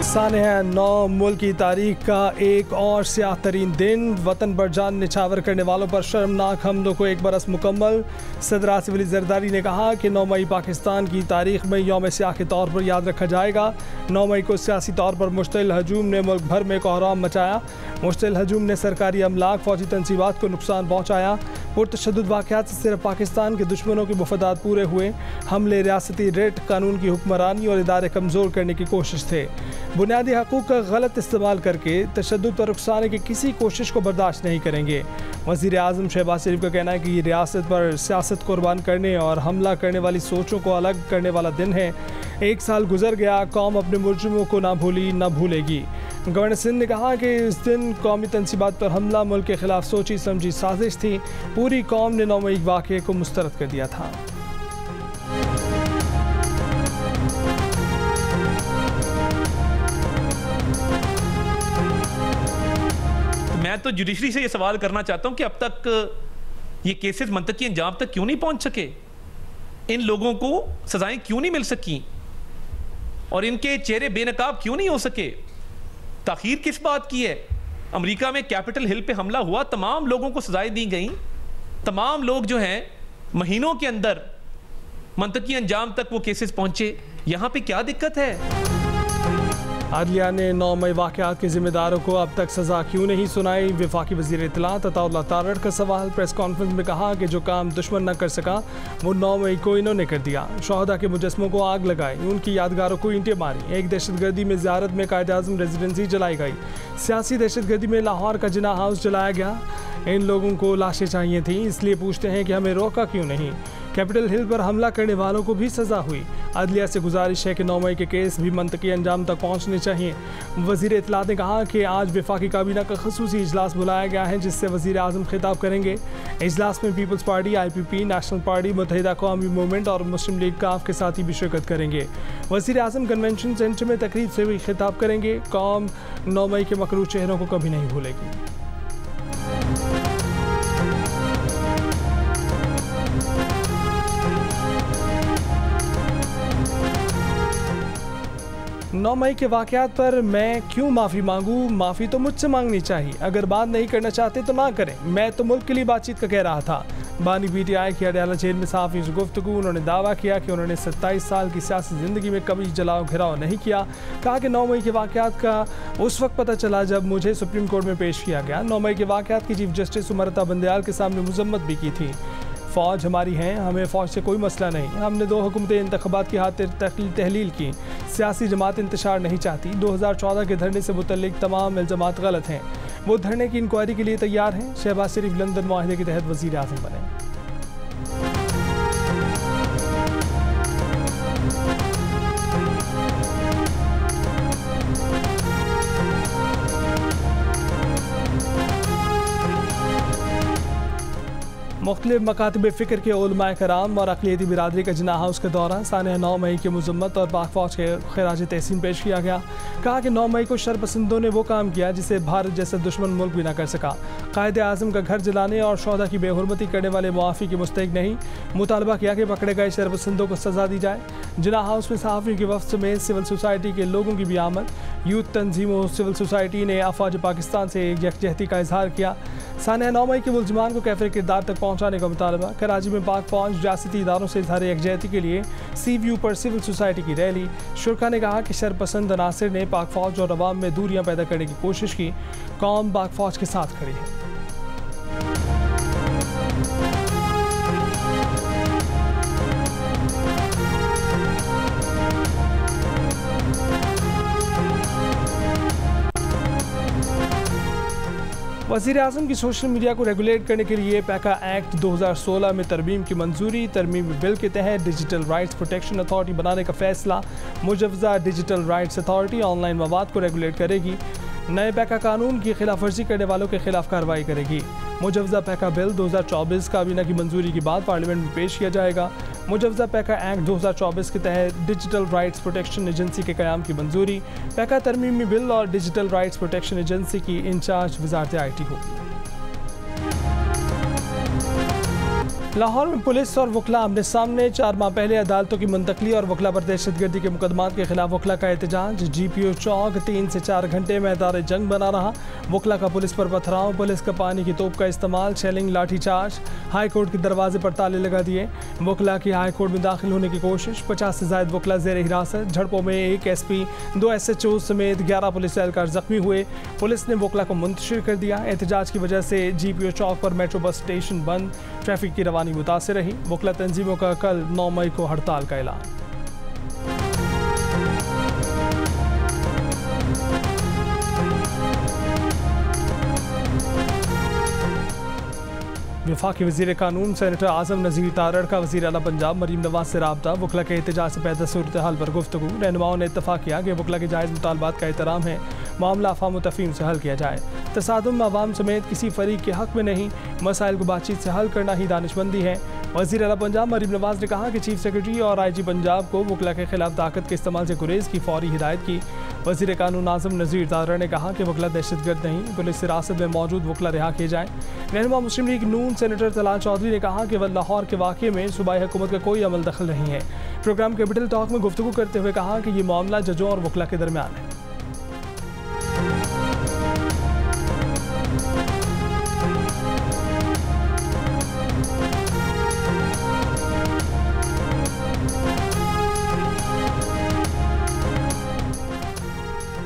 सानहा 9 मुल्क की तारीख का एक और स्याह तरीन दिन। वतन पर जान निछावर करने वालों पर शर्मनाक हमलों को एक बरस मुकम्मल। सदर आसिफ अली जरदारी ने कहा कि 9 मई पाकिस्तान की तारीख में यौम स्याह के तौर पर याद रखा जाएगा। 9 मई को सियासी तौर पर मुश्तिल हजूम ने मुल्क भर में कोहराम मचाया। मुश्तिल हजूम ने सरकारी अमलाक, फौजी तनसीबात को नुकसान पहुँचाया। पुरतशद्दुद वाक़यात से सिर्फ पाकिस्तान के दुश्मनों के मुफादात पूरे हुए। हमले रियासती रेट, कानून की हुक्मरानी और इदारे कमज़ोर करने की कोशिश थे। बुनियादी हकूक़ का गलत इस्तेमाल करके तशद्दुद पर उकसाने की किसी कोशिश को बर्दाश्त नहीं करेंगे। वज़ीर आज़म शहबाज शरीफ का कहना है कि ये रियासत पर सियासत कुर्बान करने और हमला करने वाली सोचों को अलग करने वाला दिन है। 1 साल गुजर गया, कौम अपने मुजरिमों को ना भूली ना भूलेगी। गवर्नर सिंध ने कहा कि इस दिन कौमी तनसीबात पर हमला मुल्क के खिलाफ सोची समझी साजिश थी। पूरी कौम ने 9 मई वाक़े को मुस्तरद कर दिया था। मैं तो जुडिशरी से ये सवाल करना चाहता हूं कि अब तक ये केसेस मंतकी अंजाम तक क्यों नहीं पहुंच सके? इन लोगों को सजाएं क्यों नहीं मिल सकी और इनके चेहरे बेनकाब क्यों नहीं हो सके? ताखीर किस बात की है? अमेरिका में कैपिटल हिल पे हमला हुआ, तमाम लोगों को सजाएं दी गई, तमाम लोग जो हैं महीनों के अंदर मंतकी अंजाम तक वो केसेस पहुंचे। यहां पे क्या दिक्कत है? आदलिया ने 9 मई वाक़यात के जिम्मेदारों को अब तक सज़ा क्यों नहीं सुनाई? वफाकी वज़ीर इत्तलात अताउल्लाह तारड़ का सवाल। प्रेस कॉन्फ्रेंस में कहा कि जो काम दुश्मन न कर सका वो 9 मई को इन्होंने कर दिया। शोहदा के मुजस्मों को आग लगाई, उनकी यादगारों को ईंटें मारी। एक दहशतगर्दी में ज़ियारत में कायद-ए-आज़म रेजिडेंसी जलाई गई। सियासी दहशतगर्दी में लाहौर का जिन्ना हाउस जलाया गया। इन लोगों को लाशें चाहिए थी, इसलिए पूछते हैं कि हमें रोका क्यों नहीं? कैपिटल हिल पर हमला करने वालों को भी सज़ा हुई। अदलिया से गुजारिश है कि 9 मई के केस भी मंतकी अंजाम तक पहुँचने चाहिए। वज़ीर इत्तलात ने कहा कि आज वफाकी काबीना का खसूसी इजलास बुलाया गया है, जिससे वज़ीर आज़म खिताब करेंगे। इजलास में people's party, IPP, national party, Muttahida Qaumi movement और मुस्लिम लीग काफ के साथी भी शिरकत करेंगे। वज़ीर आज़म कन्वेंशन सेंटर में तकरीब से भी खिताब करेंगे। कौम 9 मई के मकरूह चेहरों को कभी नहीं भूलेगी। 9 मई के वाक़यात पर मैं क्यों माफ़ी मांगूँ? माफ़ी तो मुझसे मांगनी चाहिए। अगर बात नहीं करना चाहते तो ना करें। मैं तो मुल्क के लिए बातचीत का कह रहा था। बानी PTI की अडयाला जेल में सहाफ़ी से गुफ्तगू। उन्होंने दावा किया कि उन्होंने 27 साल की सियासी ज़िंदगी में कभी जलाओ घिराव नहीं किया। कहा कि 9 मई के वाक़यात का उस वक्त पता चला जब मुझे सुप्रीम कोर्ट में पेश किया गया। 9 मई के वाक़यात की चीफ जस्टिस उमरता बंदयाल के सामने मजम्मत भी की थी। फ़ौज हमारी है, हमें फ़ौज से कोई मसला नहीं। हमने 2 हुकूमतें इंतख़ाबात की खातिर तहलील की। सियासी जमात इंतशार नहीं चाहती। 2014 के धरने से मुतल्लिक तमाम इल्ज़ामात गलत हैं। वो धरने की इंक्वायरी के लिए तैयार हैं। शहबाज शरीफ लंदन मुआहदे के तहत वज़ीर आज़म बने। मुख्तलिफ मकातब फ़िक्र के उलमाए कराम और अक़लियती बिरादरी का जिन्ना हाउस का दौरा। सानहा 9 मई की मजम्मत और पाक फ़ौज के खराज तहसीन पेश किया गया। कहा कि 9 मई को शरपसंदों ने वो काम किया जिसे भारत जैसा दुश्मन मुल्क भी ना कर सका। कायद-ए-आज़म का घर जलाने और शोहदा की बेहुरमती करने वाले मुआफ़ी के मुस्तहिक़ नहीं। मुतालबा किया कि पकड़े गए शरपसंदों को सज़ा दी जाए। जिन्ना हाउस में सहाफ़ियों के वफ़द समेत सिविल सोसाइटी के लोगों की भी आमद। यूथ तंजीमों सिविल सोसाइटी ने अफ़वाज पाकिस्तान से यकजहती का इजहार किया। सानहा 9 मई के मुल्ज़िमान को कैफ़े किरदार तक पहुँचाने का मुतालबा। कराची में पाक फ़ौज रियासती इदारों से इजहार यकजहती के लिए सी व्यू पर सिविल सोसाइटी की रैली। शुरा ने कहा कि शरपसंद अनासर ने पाक फ़ौज और अवाम में दूरियाँ पैदा करने की कोशिश की। कौम पाक फ़ौज के साथ खड़ी है। वज़ीर आज़म की सोशल मीडिया को रेगुलेट करने के लिए पैका एक्ट 2016 में तरमीम की मंजूरी। तरमीमी बिल के तहत डिजिटल राइट्स प्रोटेक्शन अथॉरिटी बनाने का फैसला। मुजव्वज़ा डिजिटल राइट्स अथॉरिटी ऑनलाइन मवाद को रेगुलेट करेगी। नए पैका कानून की खिलाफ वर्जी करने वालों के खिलाफ कार्रवाई करेगी। मुजव्वज़ा पैका बिल 2024 काबीना की मंजूरी के बाद पार्लियामेंट में पेश किया जाएगा। मुजव्वज़ा पैका एक्ट 2024 के तहत डिजिटल राइट्स प्रोटेक्शन एजेंसी के क़याम की मंजूरी। पैका तरमीमी बिल और डिजिटल राइट्स प्रोटेक्शन एजेंसी की इंचार्ज वज़ारत IT होगी। लाहौर में पुलिस और वकला आमने सामने। 4 माह पहले अदालतों की मुंतकली और वकला पर दहशतगर्दी के मुकदमात के खिलाफ वकला का एहतजाज। GPO चौक 3 से 4 घंटे मैदान जंग बना रहा। वकला का पुलिस पर पथराव, पुलिस का पानी की तोप का इस्तेमाल, शेलिंग, लाठीचार्ज। हाई कोर्ट के दरवाजे पर ताले लगा दिए। वकला की हाई कोर्ट में दाखिल होने की कोशिश। 50 से ज्यादा वकला जेर हिरासत। झड़पों में 1 SP, 2 SHO समेत 11 पुलिस एहलकार जख्मी हुए। पुलिस ने वकला को मुंतशिर कर दिया। एहतजाज की वजह से GPO चौक पर मेट्रो बस स्टेशन बंद, ट्रैफिक की रवानी मुतासिर रही। वकला तंजीमों का कल 9 मई को हड़ताल का ऐलान। वफाकी वज़ीर कानून सेनेटर आज़म नज़ीर तारड़ का वज़ीर आला पंजाब मरीम नवाज से रब्ता। वकला के एहतजाज से पैदा सूरत हाल पर गुफ्तगू। रहनुमाओं ने इत्तफाक किया कि वकला के जायज़ मुतालबात का एहतराम है, मामला अफ़ाम तफ़हीम से हल किया जाए। तसादुम अवाम समेत किसी फरीक के हक़ में नहीं, मसाइल को बातचीत से हल करना ही दानिशमंदी है। वज़ीर आला पंजाब मरीम नवाज ने कहा कि चीफ सेक्रेटरी और IG पंजाब को वकला के खिलाफ ताकत के इस्तेमाल से गुरेज की फौरी हिदायत की। वज़ीर कानून आज़म नज़ीर तारड़ ने कहा कि वकला दहशतगर्द नहीं, पुलिस हिरासत में मौजूद वकला रिहा किए जाएँ। रहनुमा मुस्लिम लीग नून सेनेटर तलाल चौधरी ने कहा कि वह लाहौर के वाक़े में सूबाई हुकूमत का कोई अमल दखल नहीं है। प्रोग्राम कैपिटल टॉक में गुफ्तगू करते हुए कहा कि ये मामला जजों और वकला के दरमियान है।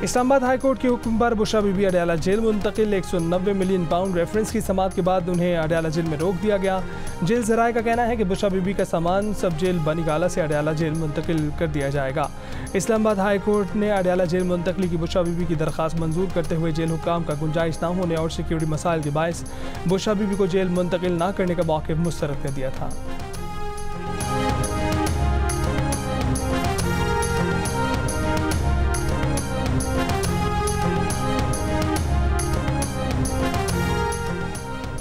इस्लामाबाद हाई कोर्ट के हुक्म पर बुशरा बीबी अडयाला जेल मुंतकिल। 190 मिलियन पाउंड रेफरेंस की समात के बाद उन्हें अडयाला जेल में रोक दिया गया। जेल ज़राए का कहना है कि बुशरा बीबी का सामान सब जेल बनीगाला से अडयाला जेल मुंतकिल कर दिया जाएगा। इस्लामाबाद हाई कोर्ट ने अडयाला जेल मुंतकली की बुशरा बीबी की दरख्वास्त मंजूर करते हुए जेल हुक्काम का गुंजाइश न होने और सिक्योरिटी मसाइल के बायस बुशरा बीबी को जेल मुंतकिल न करने का मौक़िफ़ मुस्तरद कर दिया था।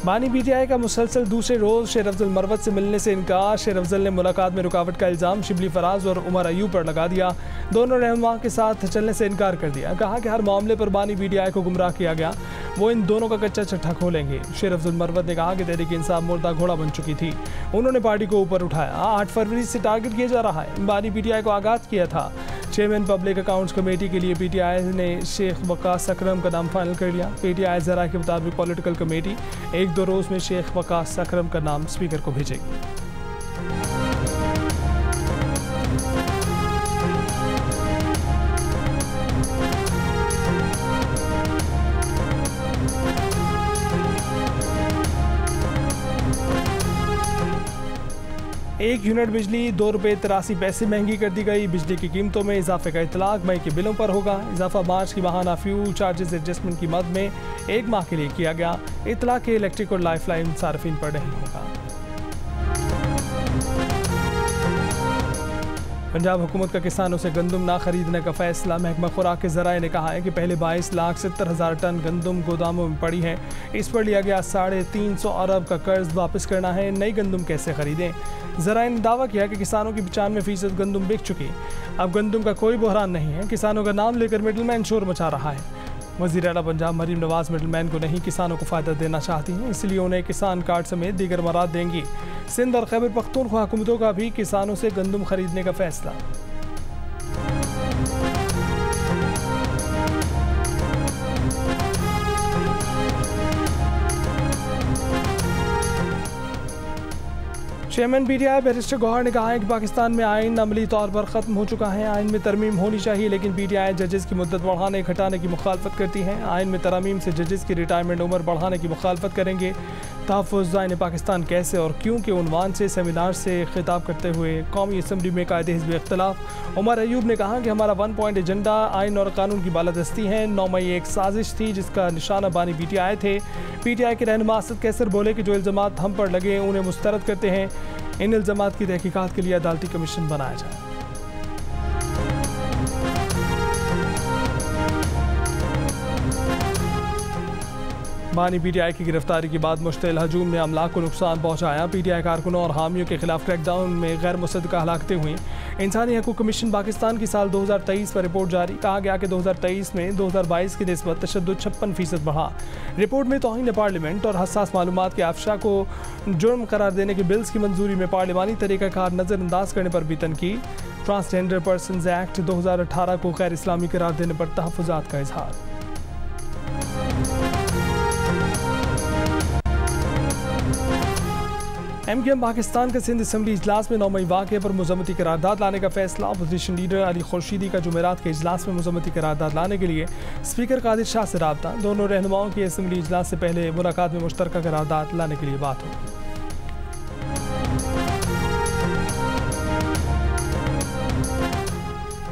बानी PTI का मुसलसल दूसरे रोज़ शेर अफजल मरवत से मिलने से इनकार। शेर अफजल ने मुलाकात में रुकावट का इल्ज़ाम शिबली फराज और उमर अयूब पर लगा दिया। दोनों रहनुमा के साथ चलने से इनकार कर दिया। कहा कि हर मामले पर बानी PTI को गुमराह किया गया, वो इन दोनों का कच्चा चट्टा खोलेंगे। शेर अफजल मरवत ने कहा कि तहरीक इंसाफ मुर्दा घोड़ा बन चुकी थी, उन्होंने पार्टी को ऊपर उठाया। 8 फरवरी से टारगेट किया जा रहा है। बानी PTI को आगाज़ किया था। चेयरमैन पब्लिक अकाउंट्स कमेटी के लिए PTI ने शेख वकास अकरम का नाम फाइनल कर लिया। PTI ज़रा के मुताबिक पॉलिटिकल कमेटी 1-2 रोज़ में शेख वकास अकरम का नाम स्पीकर को भेजेगी। एक यूनिट बिजली 2 रुपये 83 पैसे महंगी कर दी गई। बिजली की कीमतों में इजाफे का इतलाक मई के बिलों पर होगा। इजाफा मार्च की माहाना फ्यूल चार्जेस एडजस्टमेंट की मद में 1 माह के लिए किया गया। इतलाक के इलेक्ट्रिक और लाइफ लाइन सार्फिन पर नहीं होगा। पंजाब हुकूमत का किसानों से गंदम ना खरीदने का फैसला। महकमा खुराक के ज़राए ने कहा है कि पहले 22,70,000 टन गंदम गोदामों में पड़ी है। इस पर लिया गया 350 अरब का कर्ज वापस करना है। नई गंदम कैसे खरीदें? ज़राए ने दावा किया कि किसानों की 95% गंदम बिक चुकी। अब गंदम का कोई बहरान नहीं है। किसानों का नाम लेकर मिडलमैन शोर मचा रहा है। वज़ीर आला पंजाब मरीम नवाज मिडलमैन को नहीं, किसानों को फ़ायदा देना चाहती हैं, इसलिए उन्हें किसान कार्ड समेत दीगर मराद देंगी। सिंध और खैबर पख्तूनख्वा हुकूमतों का भी किसानों से गंदम खरीदने का फैसला। चेयरमैन PTI बैरिस्टर गौहर ने कहा है कि पाकिस्तान में आइन अमली तौर पर ख़त्म हो चुका है। आइन में तरमीम होनी चाहिए, लेकिन PTI जजेस की मुद्दत बढ़ाने घटाने की मुखालफत करती है। आइन में तरमीम से जजेस की रिटायरमेंट उम्र बढ़ाने की मुखालफत करेंगे। तहफ़्फ़ुज़ आइन पाकिस्तान कैसे और क्यों के उन्वान से सेमिनार से खिताब करते हुए कौमी असम्बली में कायदे हिज़्ब इख्तिलाफ उमर अयूब ने कहा कि हमारा 1 पॉइंट एजेंडा आइन और कानून की बालादस्ती है। 9 मई एक साजिश थी जिसका निशाना बानी PTI थे। PTI के रहनुमा असद कैसर बोले कि जो इल्ज़ामात हम पर लगे उन्हें मुस्तरद करते हैं। इन इल्ज़ामात की तहकीकात के लिए अदालती कमीशन बनाया जाए। बानी पीटीआई की गिरफ्तारी के बाद मुश्तिल हजूम ने अमलाक को नुकसान पहुंचाया। पीटीआई कारकुनों और हामियों के खिलाफ क्रैकडाउन में गैर मुसद्दका हलाकतें हुई। इंसानी हकूक़ कमीशन पाकिस्तान की साल 2023 पर रिपोर्ट जारी। कहा गया कि 2023 में 2022 की निस्बत तशद्दुद 56% बढ़ा। रिपोर्ट में तौहीन पार्लियामेंट और हसास मालूमात के अफशा को जुर्म करार देने के बिल्स की मंजूरी में पार्लिमानी तरीक़ाकार नज़रअंदाज करने पर भी तनकीद। ट्रांसजेंडर पर्सनस एक्ट 2018 को गैर इस्लामी करार देने पर तहफ़्फ़ुज़ात का इजहार। MKM पाकिस्तान के सिंध असम्बली इजलास में 9 मई वाक़े पर मज़म्मती करारदाद लाने का फैसला। अपोजिशन लीडर अली खुर्शीदी का जुमेरात के इजलास में मज़म्मती करारदाद लाने के लिए स्पीकर कादिर शाह से रब्ता। दोनों रहनुमाओं की असम्बली इजलास से पहले मुलाकात में मुश्तरका करारदाद लाने के लिए बात होगी।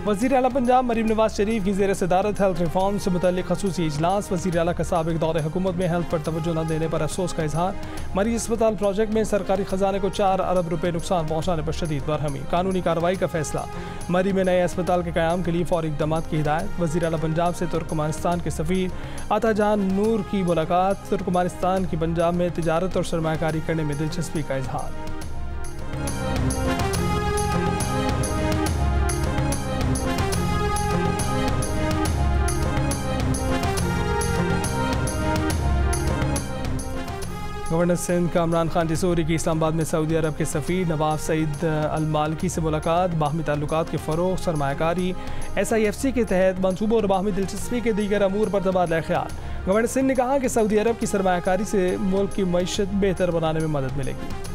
वज़ीर आला पंजाब मरीम नवाज शरीफ की ज़ेर सदारत हेल्थ रिफॉर्म से मुतल्लिक़ ख़ुसूसी इजलास। वज़ीर आला का साबिक़ दौरे हुकूमत में हेल्थ पर तवज्जो न देने पर अफसोस का इजहार। मरीज अस्पताल प्रोजेक्ट में सरकारी ख़जाने को 4 अरब रुपये नुकसान पहुँचाने पर शदीद बरहमी। कानूनी कार्रवाई का फैसला। मरी में नए अस्पताल के क़याम के लिए फ़ौरी इक़दामात की हिदायत। वज़ीर आला पंजाब से तुर्कमानिस्तान के सफ़ीर अताजान नूर की मुलाकात। तुर्कमानिस्तान की पंजाब में तिजारत और सरमायाकारी करने में दिलचस्पी का इजहार। गवर्नर सिंध कामरान खान जसूरी की इस्लामाबाद में सऊदी अरब के सफ़ीर नवाब सईद अल मालिकी से मुलाकात। बाहमी ताल्लुकात के फ़रोग़, सरमायाकारी, SIFC के तहत मनसूबों और बाहमी दिलचस्पी के दीगर अमूर पर तबादला ख्याल। गवर्नर सिंध ने कहा कि सऊदी अरब की सरमायाकारी से मुल्क की मईशत बेहतर बनाने में मदद मिलेगी।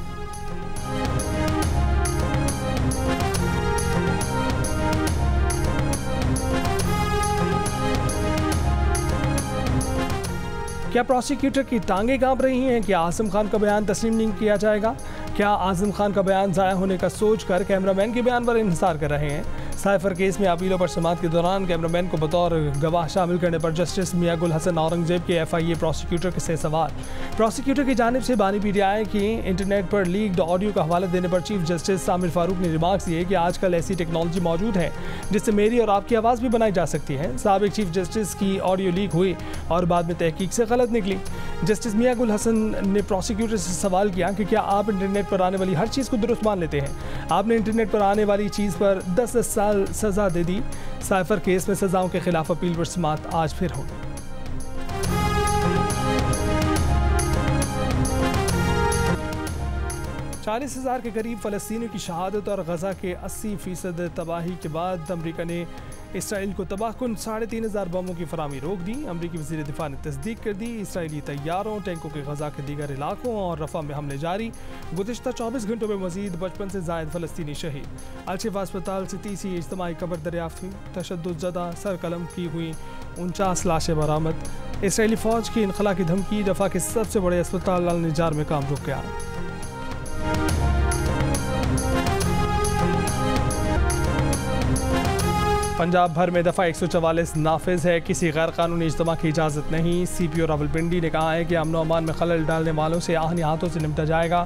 क्या प्रोसिक्यूटर की टांगें कांप रही हैं? क्या आज़म खान का बयान तस्लीम नहीं किया जाएगा? क्या आज़म खान का बयान ज़ाया होने का सोचकर कैमरामैन के बयान पर इंतजार कर रहे हैं? साइफर केस में अपीलों पर समाअत के दौरान कैमरामैन को बतौर गवाह शामिल करने पर जस्टिस मियां गुल हसन औरंगजेब के FIA प्रोसिक्यूटर से सवाल। प्रोसिक्यूटर की जानिब से बानी PTI की इंटरनेट पर लीक्ड ऑडियो का हवाला देने पर चीफ जस्टिस सामिर फारूक ने रिमार्क्स दिए कि आजकल ऐसी टेक्नोलॉजी मौजूद है जिससे मेरी और आपकी आवाज़ भी बनाई जा सकती है। साबिक चीफ जस्टिस की ऑडियो लीक हुई और बाद में तहकीक से गलत निकली। जस्टिस मियां गुल हसन ने प्रोसिक्यूटर से सवाल किया कि क्या आप इंटरनेट पर आने वाली हर चीज़ को दुरुस्त मान लेते हैं? आपने इंटरनेट पर आने वाली चीज़ पर 10 साल सज़ा दे दी। साइफर केस में सज़ाओं के खिलाफ अपील पर समाअत आज फिर होगी। 40,000 के करीब फ़लस्तीनियों की शहादत और गज़ा के 80% तबाही के बाद अमरीका ने इसराइल को तबाहकुन 3,500 बमों की फराहमी रोक दी। अमरीकी वज़ीर दिफा ने तस्दीक कर दी। इसराइली तैयारों, टैंकों के गज़ा के दीगर इलाकों और रफ़ा में हमले जारी। गुज़िश्ता 24 घंटों में मज़ीद 55 से ज़ायद फ़लस्तीनी शहीद। अल-शिफा अस्पताल से तीसरी इज्तिमाई कब्र दरियाफ्त हुई। तशद्दुद सरकलम की हुई 49 लाशें बरामद। इसराइली फ़ौज की इनखला की धमकी। रफ़ा के सबसे बड़े अस्पताल अल निजार में काम रुक गया। पंजाब भर में दफ़ा 144 नाफिज है। किसी गैर कानूनी इज्तिमा की इजाज़त नहीं। CPO रावलपिंडी ने कहा है कि अमन अमान में खलल डालने वालों से आहनी हाथों से निपटा जाएगा।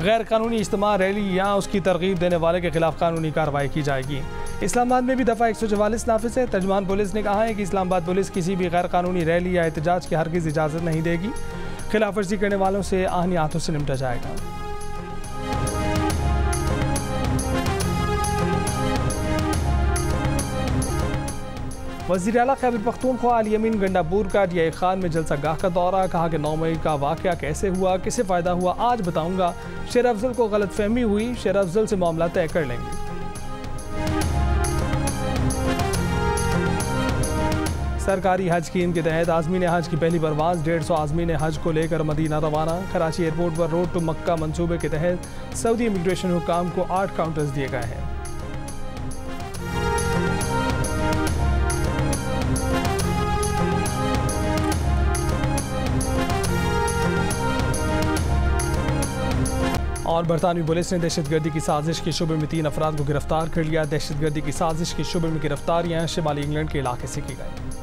गैर कानूनी इज्तिमा, रैली या उसकी तरगीब देने वाले के खिलाफ कानूनी कार्रवाई की जाएगी। इस्लामाबाद में भी दफ़ा 144 नाफिज है। तर्जमान पुलिस ने कहा है कि इस्लामाबाद पुलिस किसी भी गैर कानूनी रैली या एहतजाज की हरगिज़ इजाज़त नहीं देगी। खिलाफ वर्जी करने वालों से आहनी हाथों से निपटा जाएगा। वज़ीर आला खैबर पख्तूनख्वा अली अमीन गंडापुर का DI खान में जलसा गाह का दौरा। कहा कि 9 मई का वाक़या कैसे हुआ, किसे फ़ायदा हुआ, आज बताऊंगा। शेर अफजल को गलत फहमी हुई, शेर अफजल से मामला तय कर लेंगे। सरकारी हज स्कीम के तहत आज़मीन हज की पहली परवाज़ 150 आज़मीन हज को लेकर मदीना रवाना। कराची एयरपोर्ट पर रोड टू मक्का मंसूबे के तहत सऊदी इमिग्रेशन हुकाम को 8 काउंटर्स दिए गए हैं। और बरतानवी पुलिस ने दहशतगर्दी की साजिश के शुबे में 3 अफराद को गिरफ्तार कर लिया। दहशतगर्दी की साजिश के शुबे में गिरफ्तारियां शिमाली इंग्लैंड के इलाके से की गई।